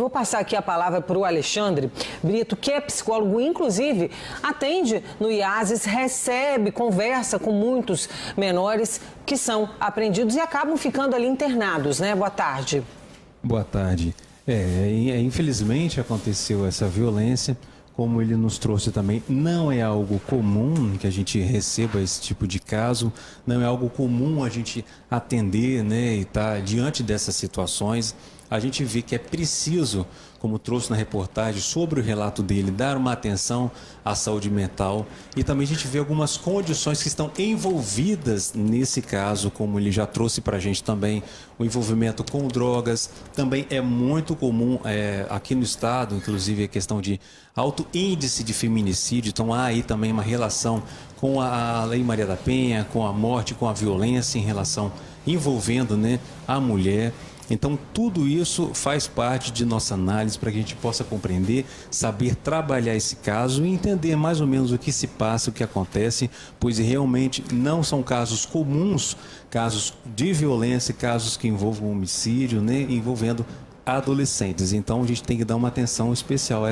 vou passar aqui a palavra para o Alexandre Brito, que é psicólogo, inclusive atende no IASES, recebe, conversa com muitos menores que são apreendidos e acabam ficando ali internados, né? Boa tarde. Boa tarde. Infelizmente aconteceu essa violência, como ele nos trouxe também, não é algo comum que a gente receba esse tipo de caso, não é algo comum a gente atender, né, e estar diante dessas situações. A gente vê que é preciso, como trouxe na reportagem sobre o relato dele, dar uma atenção à saúde mental, e também a gente vê algumas condições que estão envolvidas nesse caso, como ele já trouxe para a gente também, o envolvimento com drogas. Também é muito comum aqui no estado, inclusive a questão de alto índice de feminicídio, então há aí também uma relação com a Lei Maria da Penha, com a morte, com a violência em relação, envolvendo, né, a mulher. Então, tudo isso faz parte de nossa análise para que a gente possa compreender, saber trabalhar esse caso e entender mais ou menos o que se passa, o que acontece, pois realmente não são casos comuns, casos de violência, casos que envolvam homicídio, né, envolvendo adolescentes. Então, a gente tem que dar uma atenção especial a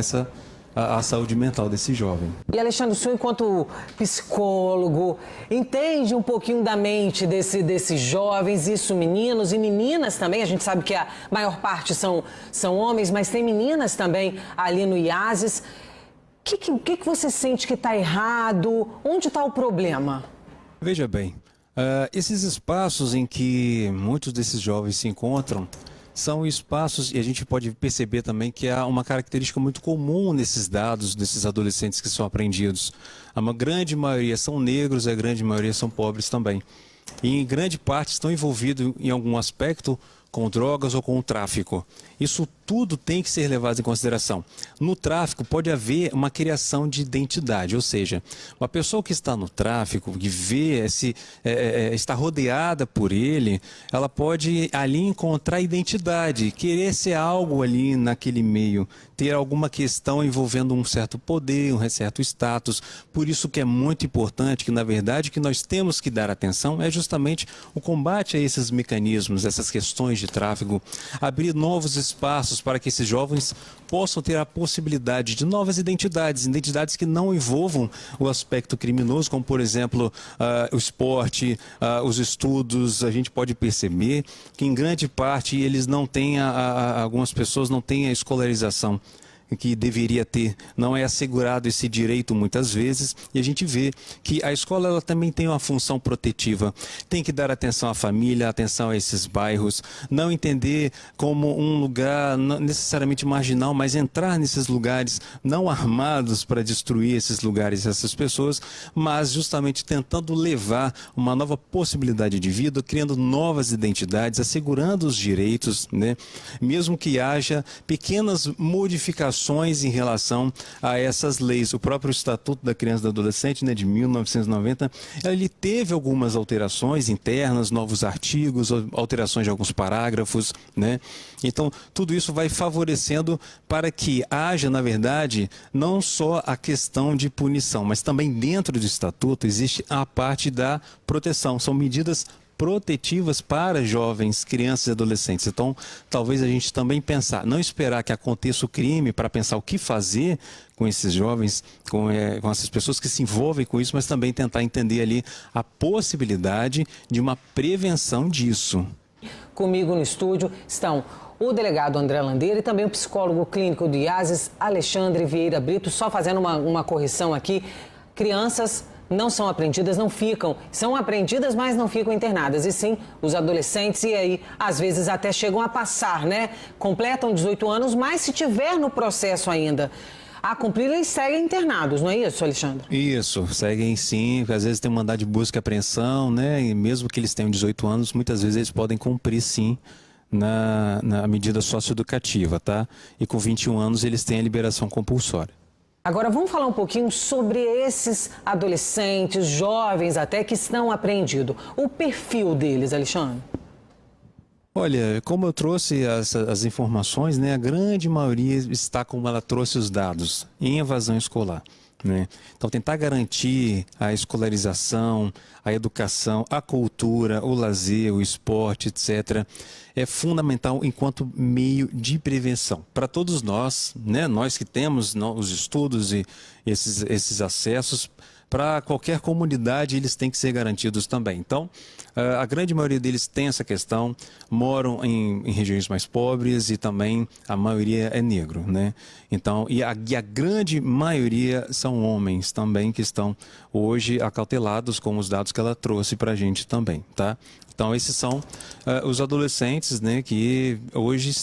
a saúde mental desse jovem. E Alexandre, o senhor, enquanto psicólogo, entende um pouquinho da mente desses jovens, isso meninos e meninas também, a gente sabe que a maior parte são homens, mas tem meninas também ali no IASES. O que você sente que está errado? Onde está o problema? Veja bem, esses espaços em que muitos desses jovens se encontram, são espaços, e a gente pode perceber também que há uma característica muito comum nesses dados, desses adolescentes que são apreendidos. A grande maioria são negros, a grande maioria são pobres também. E em grande parte estão envolvidos em algum aspecto com drogas ou com o tráfico. Isso tudo tem que ser levado em consideração. No tráfico pode haver uma criação de identidade, ou seja, uma pessoa que está no tráfico, que vê está rodeada por ele, ela pode ali encontrar identidade, querer ser algo ali naquele meio, ter alguma questão envolvendo um certo poder, um certo status. Por isso que é muito importante que, na verdade, o que nós temos que dar atenção é justamente o combate a esses mecanismos, essas questões de tráfico, abrir novos espaços para que esses jovens possam ter a possibilidade de novas identidades, identidades que não envolvam o aspecto criminoso, como, por exemplo, o esporte, os estudos. A gente pode perceber que, em grande parte, eles não têm, algumas pessoas não têm a escolarização que deveria ter, não é assegurado esse direito muitas vezes, e a gente vê que a escola ela também tem uma função protetiva, tem que dar atenção à família, atenção a esses bairros, não entender como um lugar não necessariamente marginal, mas entrar nesses lugares não armados para destruir esses lugares, essas pessoas, mas justamente tentando levar uma nova possibilidade de vida, criando novas identidades, assegurando os direitos, né? Mesmo que haja pequenas modificações em relação a essas leis. O próprio Estatuto da Criança e do Adolescente, né, de 1990, ele teve algumas alterações internas, novos artigos, alterações de alguns parágrafos, né? Então, tudo isso vai favorecendo para que haja, na verdade, não só a questão de punição, mas também dentro do Estatuto existe a parte da proteção. São medidas protetivas para jovens, crianças e adolescentes. Então, talvez a gente também pensar, não esperar que aconteça o crime para pensar o que fazer com esses jovens, com essas pessoas que se envolvem com isso, mas também tentar entender ali a possibilidade de uma prevenção disso. Comigo no estúdio estão o delegado André Landeira e também o psicólogo clínico do IASES, Alexandre Vieira Brito. Só fazendo uma correção aqui, crianças não são apreendidas, não ficam, são apreendidas, mas não ficam internadas, e sim os adolescentes, e aí às vezes até chegam a passar, né? Completam 18 anos, mas se tiver no processo ainda a cumprir, eles seguem internados, não é isso, Alexandre? Isso, seguem sim, às vezes tem um mandado de busca e apreensão, né? E mesmo que eles tenham 18 anos, muitas vezes eles podem cumprir sim na medida socioeducativa, tá? E com 21 anos eles têm a liberação compulsória. Agora vamos falar um pouquinho sobre esses adolescentes, jovens até, que estão apreendidos. O perfil deles, Alexandre? Olha, como eu trouxe as informações, né, a grande maioria está como ela trouxe os dados, em evasão escolar. né? Então, tentar garantir a escolarização, a educação, a cultura, o lazer, o esporte, etc., é fundamental enquanto meio de prevenção. Para todos nós, né? Nós que temos os estudos e esses acessos, para qualquer comunidade eles têm que ser garantidos também. Então, a grande maioria deles tem essa questão, moram em regiões mais pobres e também a maioria é negro, né? Então, e a grande maioria são homens também que estão hoje acautelados com os dados que ela trouxe para a gente também, tá? Então, esses são os adolescentes, né, que hoje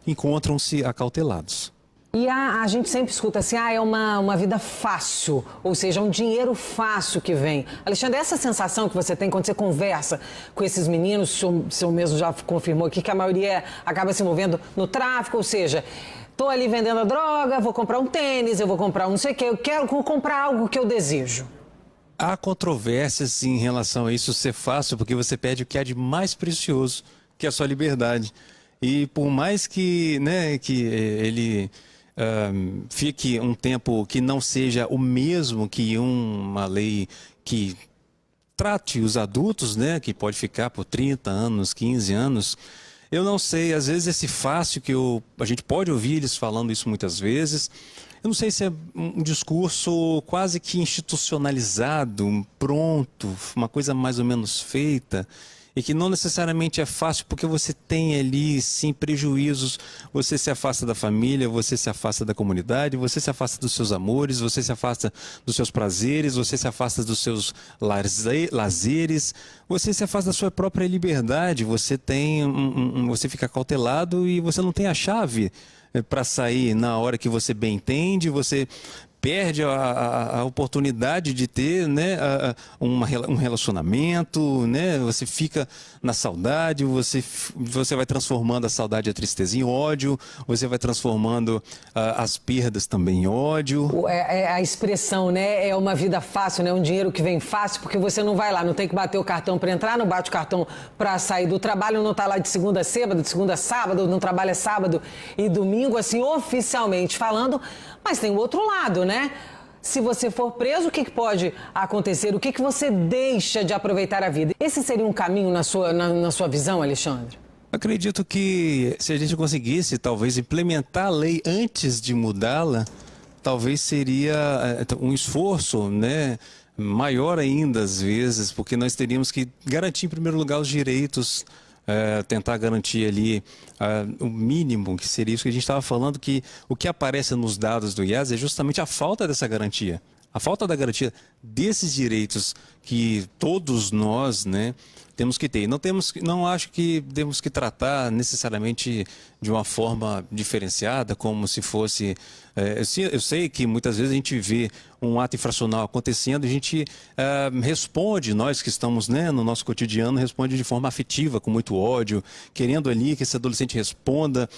encontram-se acautelados. E a gente sempre escuta assim, é uma vida fácil, ou seja, um dinheiro fácil que vem. Alexandre, essa sensação que você tem quando você conversa com esses meninos, o senhor mesmo já confirmou aqui que a maioria acaba se envolvendo no tráfico, ou seja, estou ali vendendo a droga, vou comprar um tênis, eu vou comprar um não sei o quê, eu quero comprar algo que eu desejo. Há controvérsias em relação a isso ser fácil, porque você perde o que há de mais precioso, que é a sua liberdade. E por mais que, né, que ele fique um tempo que não seja o mesmo que uma lei que trate os adultos, né, que pode ficar por 30 anos, 15 anos, eu não sei, às vezes esse fácil que a gente pode ouvir eles falando isso muitas vezes, eu não sei se é um discurso quase que institucionalizado, pronto, uma coisa mais ou menos feita, e que não necessariamente é fácil, porque você tem ali, sim, prejuízos. Você se afasta da família, você se afasta da comunidade, você se afasta dos seus amores, você se afasta dos seus prazeres, você se afasta dos seus lazeres, você se afasta da sua própria liberdade, você você fica cautelado e você não tem a chave para sair na hora que você bem entende, você perde a oportunidade de ter, né, um relacionamento, né? Você fica na saudade, você vai transformando a saudade e a tristeza em ódio, você vai transformando as perdas também em ódio. A expressão, né, é uma vida fácil, né, um dinheiro que vem fácil, porque você não vai lá, não tem que bater o cartão para entrar, não bate o cartão para sair do trabalho, não está lá de segunda a sábado, não trabalha sábado e domingo, assim, oficialmente falando, mas tem o outro lado, né? Se você for preso, o que pode acontecer? O que você deixa de aproveitar a vida? Esse seria um caminho na sua visão, Alexandre? Acredito que se a gente conseguisse, talvez, implementar a lei antes de mudá-la, talvez seria um esforço, né, maior ainda, às vezes, porque nós teríamos que garantir, em primeiro lugar, os direitos, tentar garantir ali o mínimo, que seria isso que a gente estava falando, que o que aparece nos dados do IAS é justamente a falta dessa garantia. A falta da garantia desses direitos que todos nós, né, temos que ter. Não acho que temos que tratar necessariamente de uma forma diferenciada, como se fosse... eu sei que muitas vezes a gente vê um ato infracional acontecendo, a gente responde, nós que estamos, né, no nosso cotidiano, responde de forma afetiva, com muito ódio, querendo ali que esse adolescente responda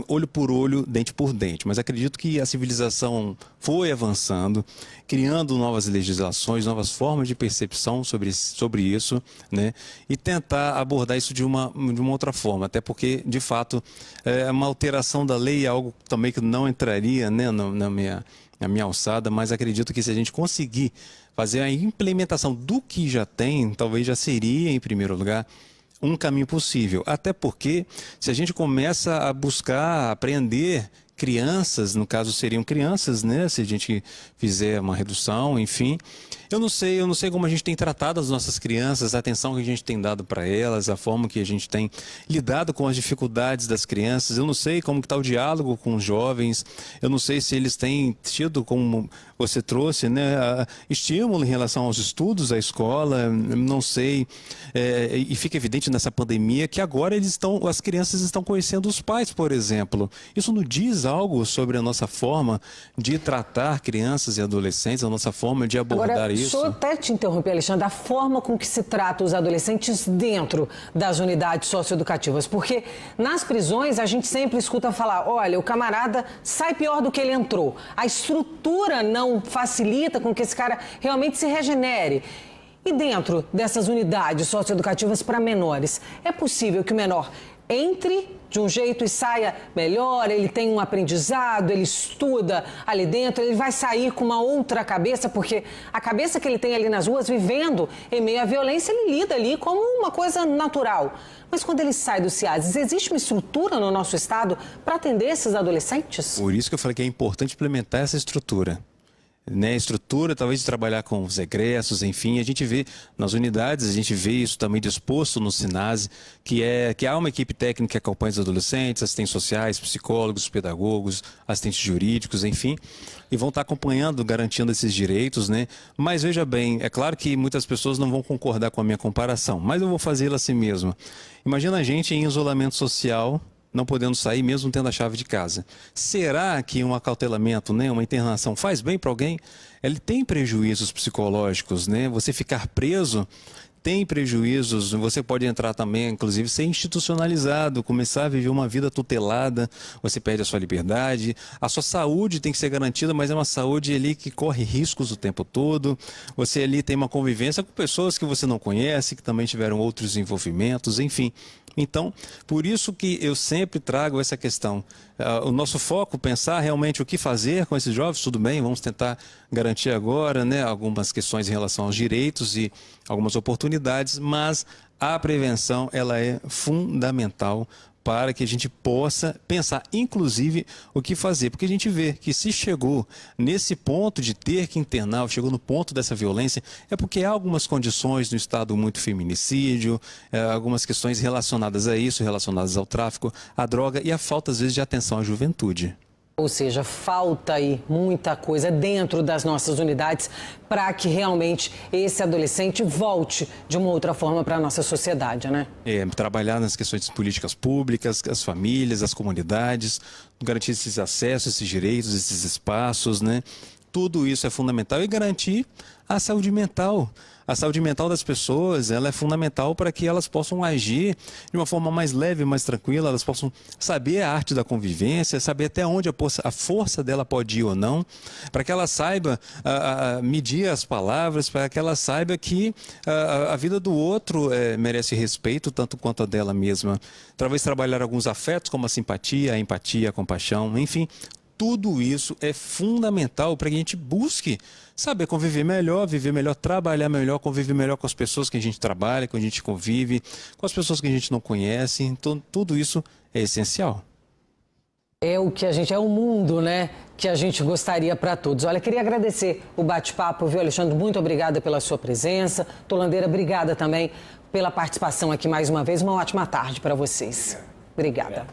olho por olho, dente por dente. Mas acredito que a civilização foi avançando, criando novas legislações, novas formas de percepção sobre isso, né? E tentar abordar isso de uma outra forma, até porque, de fato, uma alteração da lei é algo também que não entraria, né, na minha alçada, mas acredito que se a gente conseguir fazer a implementação do que já tem, talvez já seria, em primeiro lugar, um caminho possível. Até porque, se a gente começa a buscar aprender crianças, no caso seriam crianças, né? Se a gente fizer uma redução, enfim. Eu não sei como a gente tem tratado as nossas crianças, a atenção que a gente tem dado para elas, a forma que a gente tem lidado com as dificuldades das crianças. Eu não sei como está o diálogo com os jovens. Eu não sei se eles têm tido, como você trouxe, né, estímulo em relação aos estudos, à escola. Não sei. E fica evidente nessa pandemia que agora as crianças estão conhecendo os pais, por exemplo. Isso não diz algo sobre a nossa forma de tratar crianças e adolescentes, a nossa forma de abordar isso? Deixa eu até te interromper, Alexandre, a forma com que se trata os adolescentes dentro das unidades socioeducativas, porque nas prisões a gente sempre escuta falar, olha, o camarada sai pior do que ele entrou, a estrutura não facilita com que esse cara realmente se regenere. E dentro dessas unidades socioeducativas para menores, é possível que o menor entre de um jeito e saia melhor, ele tem um aprendizado, ele estuda ali dentro, ele vai sair com uma outra cabeça, porque a cabeça que ele tem ali nas ruas, vivendo em meio à violência, ele lida ali como uma coisa natural. Mas quando ele sai do CIASES, existe uma estrutura no nosso estado para atender esses adolescentes? Por isso que eu falei que é importante implementar essa estrutura. Né, estrutura, talvez de trabalhar com os egressos, enfim, a gente vê nas unidades, a gente vê isso também disposto no SINASE, que há uma equipe técnica que acompanha os adolescentes, assistentes sociais, psicólogos, pedagogos, assistentes jurídicos, enfim, e vão estar acompanhando, garantindo esses direitos, né? Mas veja bem, é claro que muitas pessoas não vão concordar com a minha comparação, mas eu vou fazê-la assim mesmo. Imagina a gente em isolamento social, não podendo sair mesmo tendo a chave de casa. Será que um acautelamento, né, uma internação faz bem para alguém? Ele tem prejuízos psicológicos, né? Você ficar preso tem prejuízos, você pode entrar também, inclusive, ser institucionalizado, começar a viver uma vida tutelada, você perde a sua liberdade, a sua saúde tem que ser garantida, mas é uma saúde ali que corre riscos o tempo todo, você ali tem uma convivência com pessoas que você não conhece, que também tiveram outros envolvimentos, enfim. Então, por isso que eu sempre trago essa questão. O nosso foco, pensar realmente o que fazer com esses jovens, tudo bem, vamos tentar garantir agora, né, algumas questões em relação aos direitos e algumas oportunidades, mas a prevenção ela é fundamental para que a gente possa pensar, inclusive, o que fazer. Porque a gente vê que se chegou nesse ponto de ter que internar, chegou no ponto dessa violência, é porque há algumas condições no estado muito feminicídio, algumas questões relacionadas a isso, relacionadas ao tráfico, à droga e a falta, às vezes, de atenção à juventude. Ou seja, falta aí muita coisa dentro das nossas unidades para que realmente esse adolescente volte de uma outra forma para a nossa sociedade, né? Trabalhar nas questões de políticas públicas, as famílias, as comunidades, garantir esses acessos, esses direitos, esses espaços, né? Tudo isso é fundamental e garantir a saúde mental. A saúde mental das pessoas, ela é fundamental para que elas possam agir de uma forma mais leve, mais tranquila, elas possam saber a arte da convivência, saber até onde a força dela pode ir ou não, para que ela saiba medir as palavras, para que ela saiba que a vida do outro merece respeito, tanto quanto a dela mesma. Talvez trabalhar alguns afetos, como a simpatia, a empatia, a compaixão, enfim. Tudo isso é fundamental para que a gente busque saber conviver melhor, trabalhar melhor, conviver melhor com as pessoas que a gente trabalha, que a gente convive, com as pessoas que a gente não conhece. Então, tudo isso é essencial. É o que é o mundo, né, que a gente gostaria para todos. Olha, queria agradecer o bate-papo, viu, Alexandre? Muito obrigada pela sua presença. Tolandeira, obrigada também pela participação aqui mais uma vez. Uma ótima tarde para vocês. Obrigada.